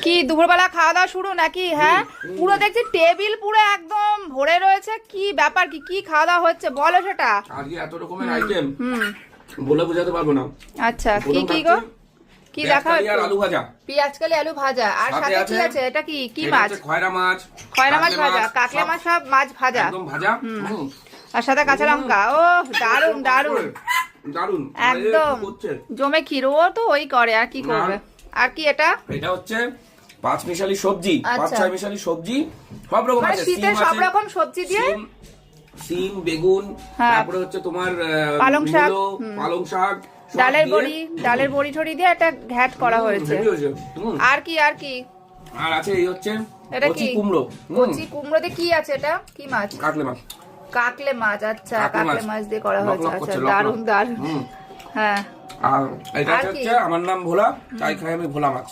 কি দুপুরবেলা খাওয়া দাওয়া শুরু নাকি? হ্যাঁ, পুরো দেখছি টেবিল পুরো একদম ভরে রয়েছে। কি ব্যাপার, কি কি খাওয়া দাওয়া হচ্ছে বলো সেটা। আজকে এত রকমের আইটেম বলে বোঝাতে পারবো না। আচ্ছা, কি কি গো, কি দেখা পেঁয়াজকালি আর আলু ভাজা, পেঁয়াজকালি আলু ভাজা, আর সাথে কি আছে? এটা কি কি এটা মাছ? হচ্ছে খয়রা মাছ, খয়রা মাছ কাতলা ভাজা, মাছ, কাকলে সব মাছ, সব মাছ ভাজা একদম ভাজা। আর সাথে কাঁচা লঙ্কা। ও দারুন দারুন দারুন একদম জমে ক্ষীর। ও তো ওই করে, আর কি করবে। আর কি এটা? এটা হচ্ছে পাঁচ মিশালি সবজি, পাঁচ আচ্ছা। ছয় মিশালি সবজি, সব রকম মানে আছে। শীতের সিম সব আছে, রকম সবজি দিয়ে সিম, বেগুন, হ্যাঁ। তারপরে হচ্ছে তোমার পালং শাক, মূলো, পালং শাক, সব ডালের দিয়ে বড়ি, ডালের বড়ি ঠড়ি দিয়ে একটা ঘ্যাট করা হয়েছে। হেভি হয়েছে। আর কি আর কি? আর আছে এই হচ্ছে এটা কচি কি? কুমড়ো, কচি কুমড়ো দিয়ে কি আছে? এটা কি মাছ? কাটলে মাছ, কাকলে মাছ। আচ্ছা, কাকলে কাকলে মাছ। মাছ দিয়ে করা লক হয়েছে। লক আচ্ছা, করছে, লক দারুন লক। দারুন। হ্যাঁ। আর এটা আর কি? হচ্ছে আমার নাম ভোলা, তাই খাই আমি ভোলা মাছ।